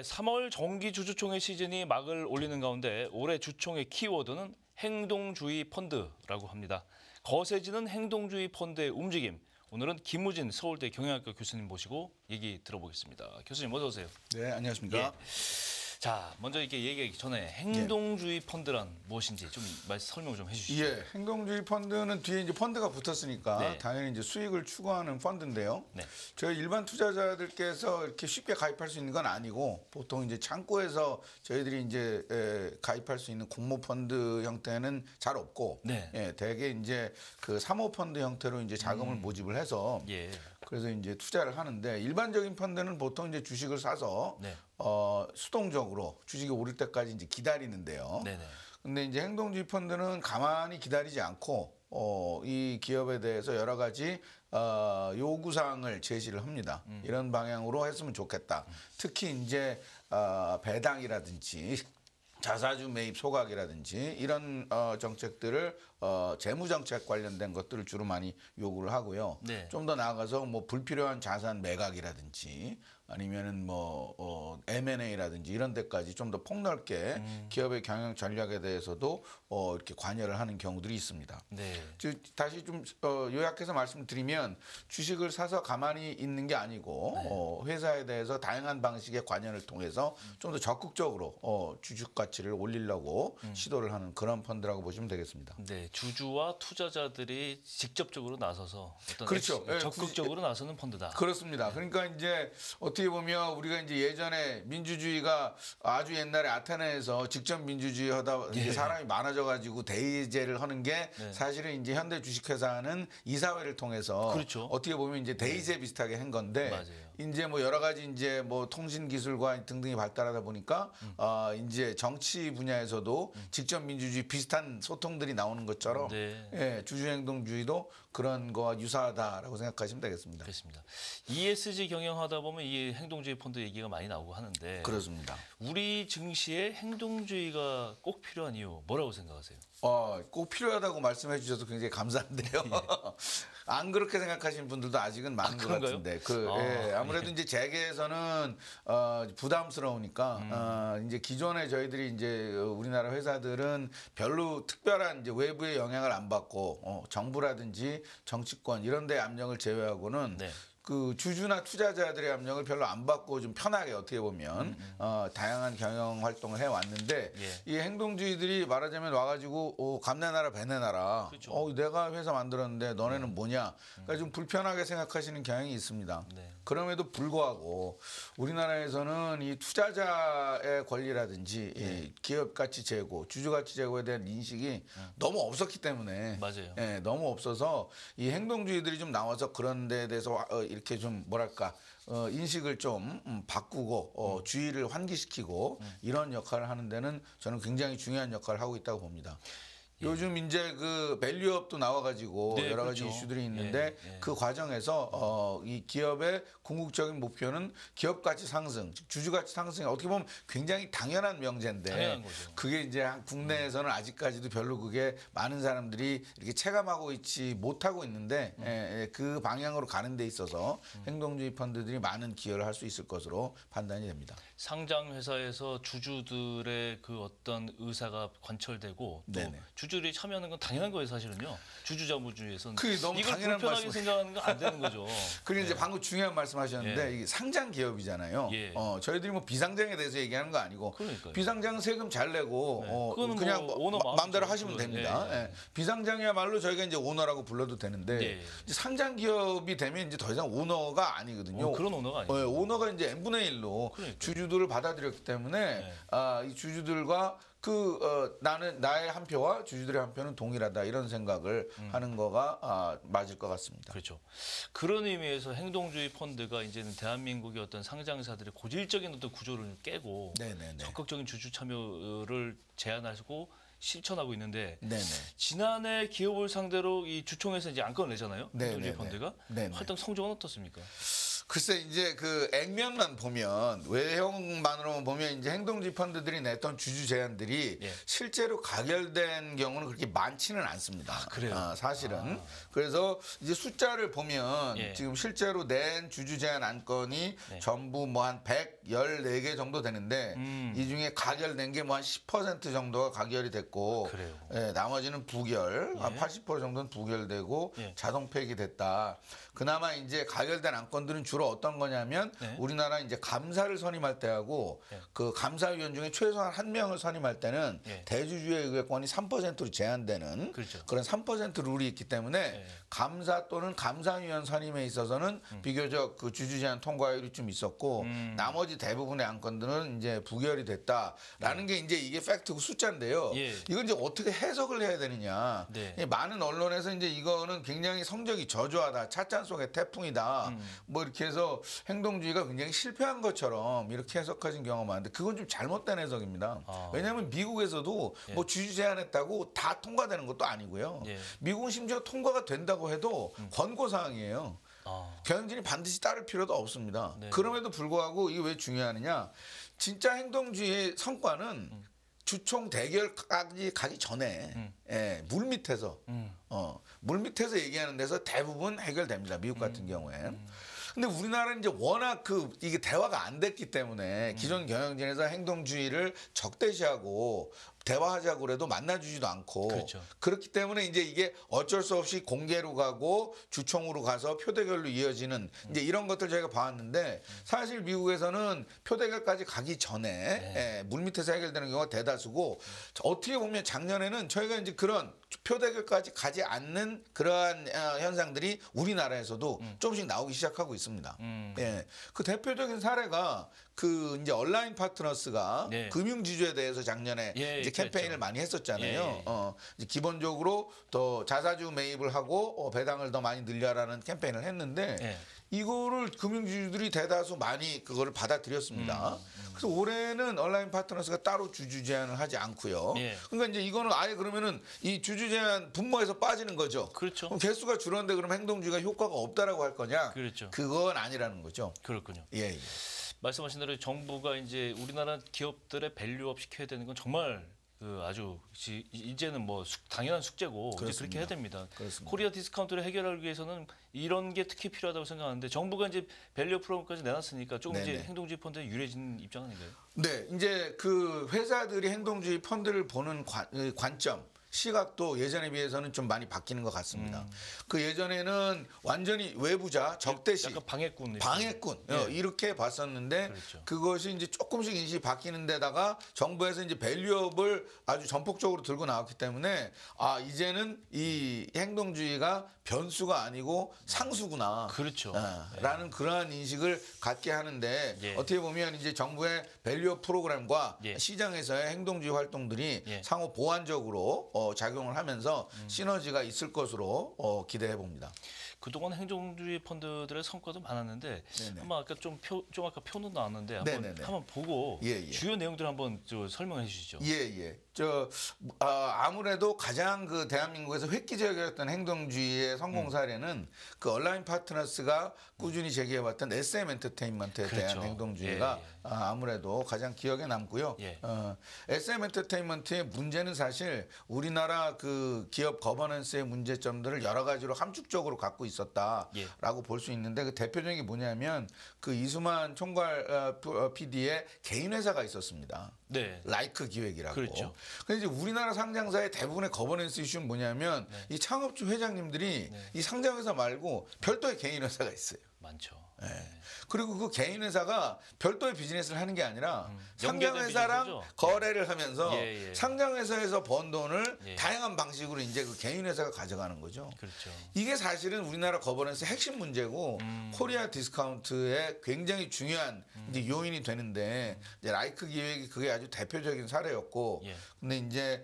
3월 정기 주주총회 시즌이 막을 올리는 가운데 올해 주총의 키워드는 행동주의 펀드라고 합니다. 거세지는 행동주의 펀드의 움직임. 오늘은 김우진 서울대 경영학과 교수님 모시고 얘기 들어보겠습니다. 교수님 어서 오세요. 네, 안녕하십니까. 예. 자, 먼저 이렇게 얘기하기 전에 행동주의 펀드란 무엇인지 좀 설명 좀 해주시죠. 예, 행동주의 펀드는 뒤에 이제 펀드가 붙었으니까 네. 당연히 이제 수익을 추구하는 펀드인데요. 네. 저희 일반 투자자들께서 이렇게 쉽게 가입할 수 있는 건 아니고 보통 이제 창구에서 저희들이 이제 가입할 수 있는 공모 펀드 형태는 잘 없고, 네. 예, 대개 이제 그 사모 펀드 형태로 이제 자금을 모집을 해서 예. 그래서 이제 투자를 하는데 일반적인 펀드는 보통 이제 주식을 사서 네. 수동적으로 주식이 오를 때까지 이제 기다리는데요. 네네. 근데 이제 행동주의 펀드는 가만히 기다리지 않고 이 기업에 대해서 여러 가지 요구사항을 제시를 합니다. 이런 방향으로 했으면 좋겠다. 특히 이제 배당이라든지 자사주 매입 소각이라든지 이런 정책들을 재무정책 관련된 것들을 주로 많이 요구를 하고요. 네. 좀 더 나아가서 뭐 불필요한 자산 매각이라든지 아니면은 뭐 M&A라든지 이런 데까지 좀 더 폭넓게 기업의 경영 전략에 대해서도 이렇게 관여를 하는 경우들이 있습니다. 네. 즉 다시 좀 요약해서 말씀드리면 주식을 사서 가만히 있는 게 아니고 회사에 대해서 다양한 방식의 관여를 통해서 좀 더 적극적으로 주식 가치를 올리려고 시도를 하는 그런 펀드라고 보시면 되겠습니다. 네, 주주와 투자자들이 직접적으로 나서서 어떤 그렇죠. 적극적으로 나서는 펀드다. 그렇습니다. 그러니까 이제 어떻게 보면 우리가 이제 예전에 민주주의가 아주 옛날에 아테네에서 직접 민주주의 하다 이제 사람이 많아져가지고 대의제를 하는 게 사실은 이제 현대 주식회사는 이사회를 통해서 그렇죠. 어떻게 보면 이제 대의제 비슷하게 한 건데 맞아요. 이제 뭐 여러 가지 이제 뭐 통신 기술과 등등이 발달하다 보니까 이제 정치 분야에서도 직접 민주주의 비슷한 소통들이 나오는 것처럼 예, 주주행동주의도 그런 거와 유사하다라고 생각하시면 되겠습니다. 그렇습니다. ESG 경영하다 보면 이 행동주의 펀드 얘기가 많이 나오고 하는데 그렇습니다. 우리 증시에 행동주의가 꼭 필요한 이유 뭐라고 생각하세요? 꼭 필요하다고 말씀해 주셔서 굉장히 감사한데요. 안 그렇게 생각하시는 분들도 아직은 많은 것 같은데. 아무래도 이제 재계에서는 부담스러우니까 이제 기존에 저희들이 이제 우리나라 회사들은 별로 특별한 이제 외부의 영향을 안 받고 정부라든지 정치권 이런 데 압력을 제외하고는 그 주주나 투자자들의 압력을 별로 안 받고 좀 편하게 어떻게 보면 다양한 경영 활동을 해왔는데 이 행동주의들이 말하자면 와가지고 감내나라 배내나라 그렇죠. 내가 회사 만들었는데 너네는 뭐냐 그러니까 좀 불편하게 생각하시는 경향이 있습니다. 그럼에도 불구하고 우리나라에서는 이 투자자의 권리라든지 이 기업 가치 제고 주주 가치 제고에 대한 인식이 너무 없었기 때문에 맞아요. 너무 없어서 이 행동주의들이 좀 나와서 그런 데에 대해서 이렇게 좀 뭐랄까 인식을 좀 바꾸고 주의를 환기시키고 이런 역할을 하는 데는 저는 굉장히 중요한 역할을 하고 있다고 봅니다. 요즘 이제 그 밸류업도 나와가지고 여러 가지 그렇죠. 이슈들이 있는데 그 과정에서 이 기업의 궁극적인 목표는 기업 가치 상승, 주주 가치 상승이 어떻게 보면 굉장히 당연한 명제인데 당연한 거죠. 그게 이제 국내에서는 아직까지도 별로 그게 많은 사람들이 이렇게 체감하고 있지 못하고 있는데 그 방향으로 가는 데 있어서 행동주의 펀드들이 많은 기여를 할 수 있을 것으로 판단이 됩니다. 상장 회사에서 주주들의 그 어떤 의사가 관철되고 또 주주들이 참여하는 건 당연한 거예요, 사실은요. 주주자본주의에서는 그게 너무 이걸 당연한 불편하게 생각하는 건 안 되는 거죠. 그리고 이제 방금 중요한 말씀하셨는데 이게 상장 기업이잖아요. 저희들이 뭐 비상장에 대해서 얘기하는 거 아니고 그러니까요. 비상장 세금 잘 내고 그거는 그냥 뭐 오너 마음대로 하시면 됩니다. 비상장이야말로 저희가 이제 오너라고 불러도 되는데 이제 상장 기업이 되면 이제 더 이상 오너가 아니거든요. 그런 오너가 아니에요. 오너가 이제 n분의 1로 주주들을 받아들였기 때문에 이 주주들과 나는 나의 한 표와 주주들의 한 표는 동일하다 이런 생각을 하는 거가 맞을 것 같습니다. 그렇죠. 그런 의미에서 행동주의 펀드가 이제는 대한민국의 어떤 상장사들의 고질적인 어떤 구조를 깨고 적극적인 주주 참여를 제안하고 실천하고 있는데 지난해 기업을 상대로 이 주총에서 이제 안건을 내잖아요. 행동주의 펀드가 활동 성적은 어떻습니까? 글쎄 이제 그 액면만 보면 외형만으로만 보면 이제 행동주의 펀드들이 냈던 주주 제안들이 예. 실제로 가결된 경우는 그렇게 많지는 않습니다. 그래요? 사실은. 그래서 이제 숫자를 보면 예. 지금 실제로 낸 주주 제안 안건이 네. 전부 뭐 한 114개 정도 되는데 이 중에 가결된 게 뭐 한 10% 정도가 가결이 됐고 그래요. 예, 나머지는 부결, 한 80% 정도는 부결되고 예. 자동 폐기됐다. 그나마 이제 가결된 안건들은 주로 어떤 거냐면 네. 우리나라 이제 감사를 선임할 때하고 예. 그 감사위원 중에 최소한 한 명을 선임할 때는 예. 대주주의 의결권이 3%로 제한되는 그렇죠. 그런 3% 룰이 있기 때문에 예. 감사 또는 감사위원 선임에 있어서는 비교적 그 주주 제한 통과율이 좀 있었고 나머지 대부분의 안건들은 이제 부결이 됐다라는 게 이제 이게 팩트고 숫자인데요. 예. 이걸 이제 어떻게 해석을 해야 되느냐. 네. 많은 언론에서 이제 이거는 굉장히 성적이 저조하다. 찻잔 속의 태풍이다. 뭐 이렇게 해서 행동주의가 굉장히 실패한 것처럼 이렇게 해석하신 경우가 많은데 그건 좀 잘못된 해석입니다. 왜냐하면 미국에서도 예. 뭐 주주 제한했다고 다 통과되는 것도 아니고요. 예. 미국은 심지어 통과가 된다고 해도 권고사항이에요. 경영진이 반드시 따를 필요도 없습니다. 네. 그럼에도 불구하고 이게 왜 중요하느냐. 진짜 행동주의의 성과는 주총 대결까지 가기 전에 예, 물 밑에서 물 밑에서 얘기하는 데서 대부분 해결됩니다. 미국 같은 경우에. 근데 우리나라는 이제 워낙 이게 대화가 안 됐기 때문에 기존 경영진에서 행동주의를 적대시하고 대화하자고 그래도 만나주지도 않고 그렇죠. 그렇기 때문에 이제 이게 어쩔 수 없이 공개로 가고 주총으로 가서 표대결로 이어지는 이제 이런 것들 저희가 봐왔는데 사실 미국에서는 표대결까지 가기 전에 예, 물밑에서 해결되는 경우가 대다수고 어떻게 보면 작년에는 저희가 이제 그런 표대결까지 가지 않는 그러한 현상들이 우리나라에서도 조금씩 나오기 시작하고 있습니다. 예, 그 대표적인 사례가 그 이제 온라인 파트너스가 네. 금융지주에 대해서 작년에 예, 이제 캠페인을 그랬죠. 많이 했었잖아요. 예, 예. 이제 기본적으로 더 자사주 매입을 하고 배당을 더 많이 늘려라는 캠페인을 했는데 예. 이거를 금융주주들이 대다수 많이 그거를 받아들였습니다. 그래서 올해는 온라인 파트너스가 따로 주주 제한을 하지 않고요. 예. 그러니까 이제 이거는 아예 그러면은 이 주주 제한 분모에서 빠지는 거죠. 그렇죠. 그럼 개수가 줄었는데 그럼 행동주의가 효과가 없다라고 할 거냐? 그렇죠. 그건 아니라는 거죠. 그렇군요. 예, 예. 말씀하신 대로 정부가 이제 우리나라 기업들의 밸류업 시켜야 되는 건 정말 아주 이제는 뭐 당연한 숙제고 이제 그렇습니다. 그렇게 해야 됩니다. 그렇습니다. 코리아 디스카운트를 해결하기 위해서는 이런 게 특히 필요하다고 생각하는데 정부가 이제 밸류 프로그램까지 내놨으니까 조금 이제 네네. 행동주의 펀드에 유리해진 입장 아닌가요? 네, 이제 그 회사들이 행동주의 펀드를 보는 관점. 시각도 예전에 비해서는 좀 많이 바뀌는 것 같습니다. 그 예전에는 완전히 외부자 적대시 약간 방해꾼. 방해꾼 예. 이렇게 봤었는데 그렇죠. 그것이 이제 조금씩 인식이 바뀌는 데다가 정부에서 이제 밸류업을 아주 전폭적으로 들고 나왔기 때문에 이제는 이 행동주의가 변수가 아니고 상수구나. 그렇죠. 라는 그러한 인식을 갖게 하는데 예. 어떻게 보면 이제 정부의 밸류업 프로그램과 예. 시장에서의 행동주의 활동들이 예. 상호 보완적으로 작용을 하면서 시너지가 있을 것으로 기대해 봅니다. 그동안 행동주의 펀드들의 성과도 많았는데 네네. 한번 아까 좀 아까 표는 나왔는데 네네네. 한번 보고 예, 예. 주요 내용들 한번 설명해 주시죠. 예. 아무래도 가장 그 대한민국에서 획기적이었던 행동주의의 성공 사례는 그 온라인 파트너스가 꾸준히 제기해왔던 SM 엔터테인먼트에 그렇죠. 대한 행동주의가 예, 예. 아무래도 가장 기억에 남고요. 예. SM 엔터테인먼트의 문제는 사실 우리나라 그 기업 거버넌스의 문제점들을 여러 가지로 함축적으로 갖고 있었다라고 볼 수 있는데 그 대표적인 게 뭐냐면 그 이수만 총괄 PD의 개인 회사가 있었습니다. 네. 라이크 기획이라고. 그렇죠. 근데 이제 우리나라 상장사의 대부분의 거버넌스 이슈는 뭐냐면 이 창업주 회장님들이 이 상장회사 말고 별도의 개인 회사가 있어요. 많죠. 예. 그리고 그 개인 회사가 별도의 비즈니스를 하는 게 아니라 연계된 상장회사랑 비즈니스죠. 거래를 하면서 예. 상장회사에서 번 돈을 예. 다양한 방식으로 이제 그 개인 회사가 가져가는 거죠. 그렇죠. 이게 사실은 우리나라 거버넌스의 핵심 문제고 코리아 디스카운트의 굉장히 중요한 이제 요인이 되는데 이제 라이크 기획이 그게 아주 대표적인 사례였고 예. 근데 이제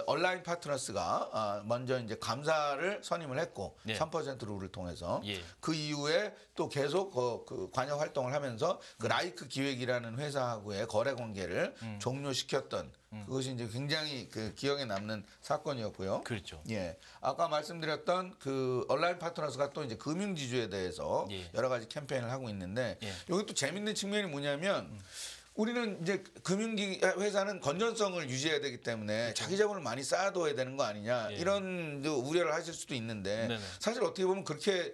온라인 파트너스가 먼저 이제 감사를 선임을 했고 예. 3% 룰을 통해서 예. 그 이후에 또 계속 그 관여 활동을 하면서 그 라이크 기획이라는 회사하고의 거래 관계를 종료시켰던 그것이 이제 굉장히 그 기억에 남는 사건이었고요. 그렇죠. 예, 아까 말씀드렸던 그 온라인 파트너스가 또 이제 금융지주에 대해서 예. 여러 가지 캠페인을 하고 있는데 예. 여기 또 재밌는 측면이 뭐냐면. 우리는 이제 금융기 회사는 건전성을 유지해야 되기 때문에 자기 자본을 많이 쌓아둬야 되는 거 아니냐 예. 이런 우려를 하실 수도 있는데 네네. 사실 어떻게 보면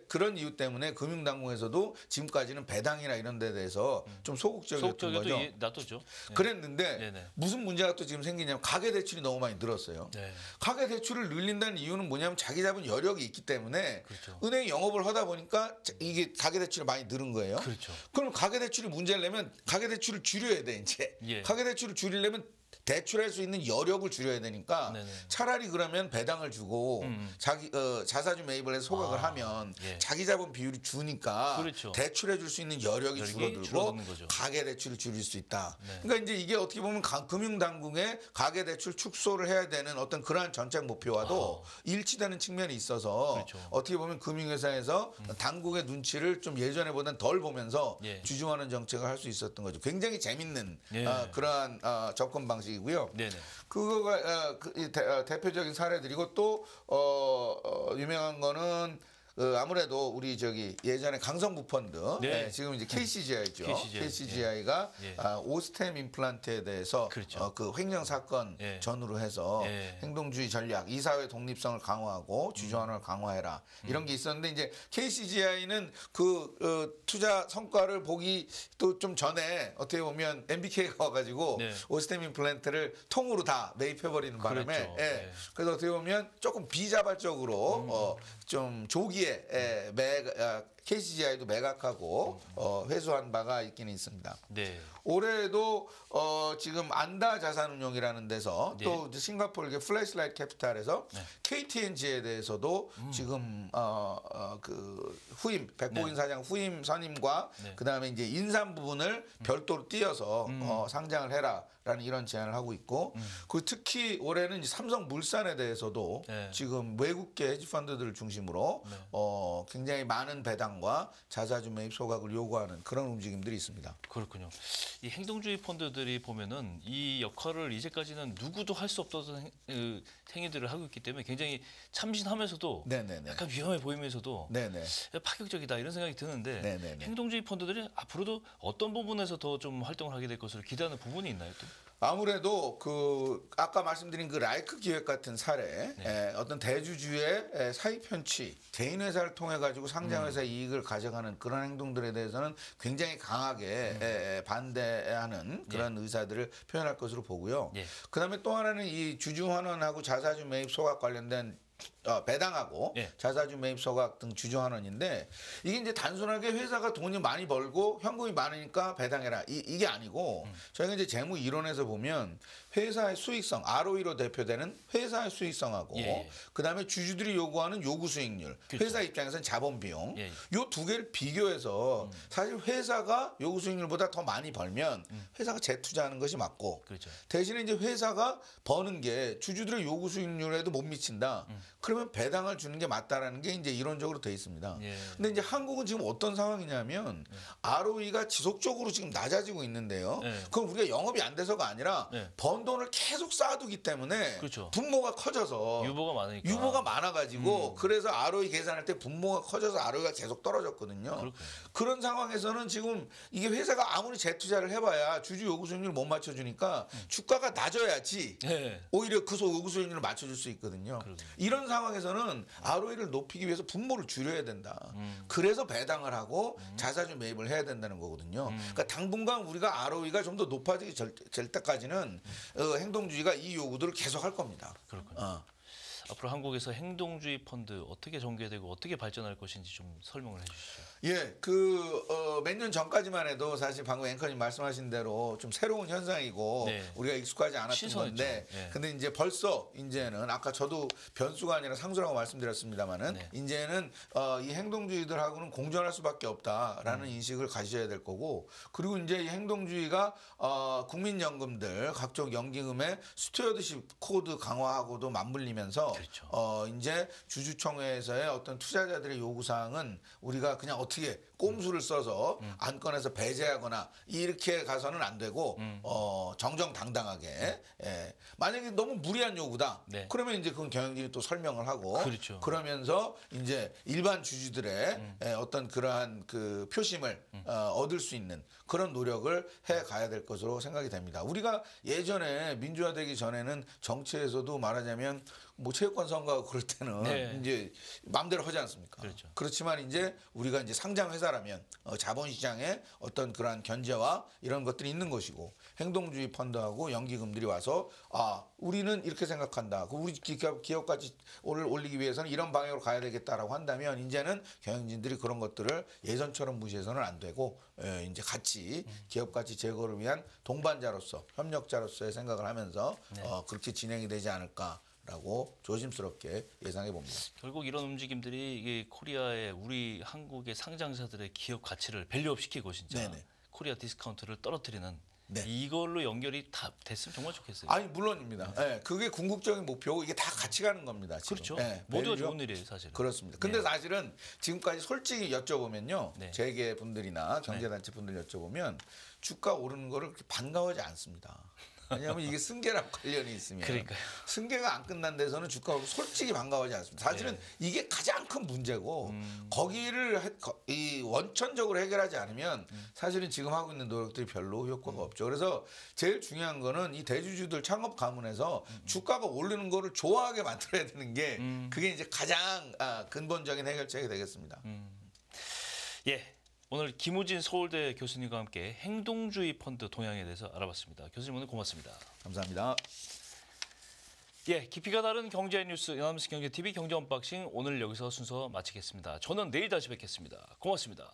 그런 이유 때문에 금융당국에서도 지금까지는 배당이나 이런 데 대해서 좀 소극적이었던 거죠. 놔뒀죠. 네. 그랬는데 네네. 무슨 문제가 또 지금 생기냐면 가계대출이 너무 많이 늘었어요. 네. 가계대출을 늘린다는 이유는 뭐냐면 자기 자본 여력이 있기 때문에 그렇죠. 은행 영업을 하다 보니까 이게 가계대출이 많이 늘은 거예요. 그렇죠. 그럼 가계대출이 문제를 내면 가계대출을 줄여야 돼 이제. 예. 가계대출을 줄이려면 대출할 수 있는 여력을 줄여야 되니까 네네. 차라리 그러면 배당을 주고 자기 자사주 매입을 해서 소각을 하면 예. 자기 자본 비율이 주니까 그렇죠. 대출해 줄 수 있는 여력이 줄어들고 줄어드는 거죠. 가계 대출을 줄일 수 있다. 네. 그러니까 이제 이게 어떻게 보면 금융 당국의 가계 대출 축소를 해야 되는 어떤 그러한 정책 목표와도 일치되는 측면이 있어서 그렇죠. 어떻게 보면 금융회사에서 당국의 눈치를 좀 예전에보다는 덜 보면서 예. 주중하는 정책을 할 수 있었던 거죠. 굉장히 재밌는 예. 그러한 접근 방식이고요. 네네. 그거가 대표적인 사례들이고 또 유명한 거는 아무래도 우리 예전에 강성부 펀드 네. 지금 이제 KCGI죠. KCGI. KCGI가 예. 오스템 임플란트에 대해서 그렇죠. 그 횡령 사건 예. 전후로 해서 예. 행동주의 전략, 이사회 독립성을 강화하고 주주환원을 강화해라 이런 게 있었는데 이제 KCGI는 그 투자 성과를 보기 또 좀 전에 어떻게 보면 MBK가 와가지고 네. 오스템 임플란트를 통으로 다 매입해버리는 바람에 그렇죠. 예. 예. 그래서 어떻게 보면 조금 비자발적으로 좀 조기에 KCGI도 매각하고 회수한 바가 있기는 있습니다. 네. 올해도 지금 안다 자산운용이라는 데서 네. 또 이제 싱가포르 플래시라이트 캐피탈에서 네. KTNG에 대해서도 지금 그 후임 백보인 네. 사장 후임 선임과 네. 그다음에 이제 인삼 부분을 별도로 띄어서 상장을 해라라는 이런 제안을 하고 있고 그 특히 올해는 이제 삼성물산에 대해서도 네. 지금 외국계 헤지펀드들을 중심으로 네. 굉장히 많은 배당과 자사주 매입 소각을 요구하는 그런 움직임들이 있습니다. 그렇군요. 이 행동주의 펀드들이 보면은 이 역할을 이제까지는 누구도 할 수 없던 행위들을 하고 있기 때문에 굉장히 참신하면서도 네네네. 약간 위험해 보이면서도 네네. 파격적이다 이런 생각이 드는데 네네네. 행동주의 펀드들이 앞으로도 어떤 부분에서 더 좀 활동을 하게 될 것으로 기대하는 부분이 있나요? 또? 아무래도 그 아까 말씀드린 그 라이크 기획 같은 사례, 어떤 대주주의 사익 편취, 개인 회사를 통해 가지고 상장 회사 이익을 가져가는 그런 행동들에 대해서는 굉장히 강하게 반대하는 그런 의사들을 표현할 것으로 보고요. 예. 그다음에 또 하나는 이 주주 환원하고 자사주 매입 소각 관련된 배당하고 예. 자사주 매입 소각 등 주주 환원인데 이게 이제 단순하게 회사가 돈이 많이 벌고 현금이 많으니까 배당해라 이게 아니고 저희가 이제 재무 이론에서 보면 회사의 수익성 ROE로 대표되는 회사의 수익성하고 예. 그다음에 주주들이 요구하는 요구 수익률 그렇죠. 회사 입장에서는 자본 비용 예. 요 두 개를 비교해서 사실 회사가 요구 수익률보다 더 많이 벌면 회사가 재투자하는 것이 맞고 그렇죠. 대신에 이제 회사가 버는 게 주주들의 요구 수익률에도 못 미친다. 그러면 배당을 주는 게 맞다라는 게 이제 이론적으로 돼 있습니다. 예. 근데 이제 한국은 지금 어떤 상황이냐면 ROE가 지속적으로 지금 낮아지고 있는데요. 예. 그건 우리가 영업이 안 돼서가 아니라 예. 번 돈을 계속 쌓아두기 때문에 그렇죠. 분모가 커져서 유보가 많으니까. 유보가 많아가지고 그래서 ROE 계산할 때 분모가 커져서 ROE가 계속 떨어졌거든요. 그렇군요. 그런 상황에서는 지금 이게 회사가 아무리 재투자를 해봐야 주주 요구 수익률 못 맞춰주니까 주가가 낮아야지 예. 오히려 그 요구 수익률을 맞춰줄 수 있거든요. 그러군요. 이런 상황에서는 ROE를 높이기 위해서 분모를 줄여야 된다. 그래서 배당을 하고 자사주 매입을 해야 된다는 거거든요. 그러니까 당분간 우리가 ROE가 좀 더 높아지기 될 때까지는 행동주의가 이 요구들을 계속 할 겁니다. 그렇군요. 앞으로 한국에서 행동주의 펀드 어떻게 전개되고 어떻게 발전할 것인지 좀 설명을 해주시죠. 예, 몇 년 전까지만 해도 사실 방금 앵커님 말씀하신 대로 좀 새로운 현상이고 네. 우리가 익숙하지 않았던 신선했죠. 건데, 예. 근데 이제 벌써 이제는 아까 저도 변수가 아니라 상수라고 말씀드렸습니다만은 네. 이제는 이 행동주의들하고는 공존할 수밖에 없다라는 인식을 가지셔야 될 거고, 그리고 이제 이 행동주의가 국민연금들 각종 연기금의 스튜어드십 코드 강화하고도 맞물리면서 그렇죠. 이제 주주총회에서의 어떤 투자자들의 요구사항은 우리가 그냥 어떻게 꼼수를 써서 안건에서 배제하거나 이렇게 가서는 안 되고 정정당당하게 예. 만약에 너무 무리한 요구다. 네. 그러면 이제 그건 경영진이 또 설명을 하고 그렇죠. 그러면서 이제 일반 주주들의 어떤 그러한 그 표심을 얻을 수 있는 그런 노력을 해 가야 될 것으로 생각이 됩니다. 우리가 예전에 민주화되기 전에는 정치에서도 말하자면 뭐 체육관 선거하고 그럴 때는 네. 이제 마음대로 하지 않습니까? 그렇죠. 그렇지만 이제 우리가 이제 상장 회사라면 자본시장에 어떤 그러한 견제와 이런 것들이 있는 것이고 행동주의 펀드하고 연기금들이 와서 우리는 이렇게 생각한다. 우리 기업 가치를 올리기 위해서는 이런 방향으로 가야 되겠다라고 한다면 이제는 경영진들이 그런 것들을 예전처럼 무시해서는 안 되고 이제 같이 기업 가치 제고를 위한 동반자로서 협력자로서의 생각을 하면서 그렇게 진행이 되지 않을까라고 조심스럽게 예상해 봅니다. 결국 이런 움직임들이 이게 코리아의 우리 한국의 상장사들의 기업 가치를 밸류업 시키고 진짜 네네. 코리아 디스카운트를 떨어뜨리는 네. 이걸로 연결이 다 됐으면 정말 좋겠어요. 아니 물론입니다. 예, 그게 궁극적인 목표고 이게 다 같이 가는 겁니다. 지금. 그렇죠. 예, 모두가 밸류업. 좋은 일이에요, 사실은. 그렇습니다. 근데 네. 사실은 지금까지 솔직히 여쭤보면요. 네. 재계 분들이나 경제단체 분들 여쭤보면 주가 오르는 거를 그렇게 반가워하지 않습니다. 왜냐하면 이게 승계랑 관련이 있으면 그러니까요. 승계가 안 끝난 데서는 주가 오르고 솔직히 반가워하지 않습니다. 사실은 이게 가장 큰 문제고 거기를 이 원천적으로 해결하지 않으면 사실은 지금 하고 있는 노력들이 별로 효과가 없죠. 그래서 제일 중요한 거는 이 대주주들 창업 가문에서 주가가 오르는 거를 좋아하게 만들어야 되는 게 그게 이제 가장 근본적인 해결책이 되겠습니다. 예. 오늘 김우진 서울대 교수님과 함께 행동주의 펀드 동향에 대해서 알아봤습니다. 교수님 오늘 고맙습니다. 감사합니다. 예, 깊이가 다른 경제 뉴스 연합뉴스 경제TV 경제 언박싱 오늘 여기서 순서 마치겠습니다. 저는 내일 다시 뵙겠습니다. 고맙습니다.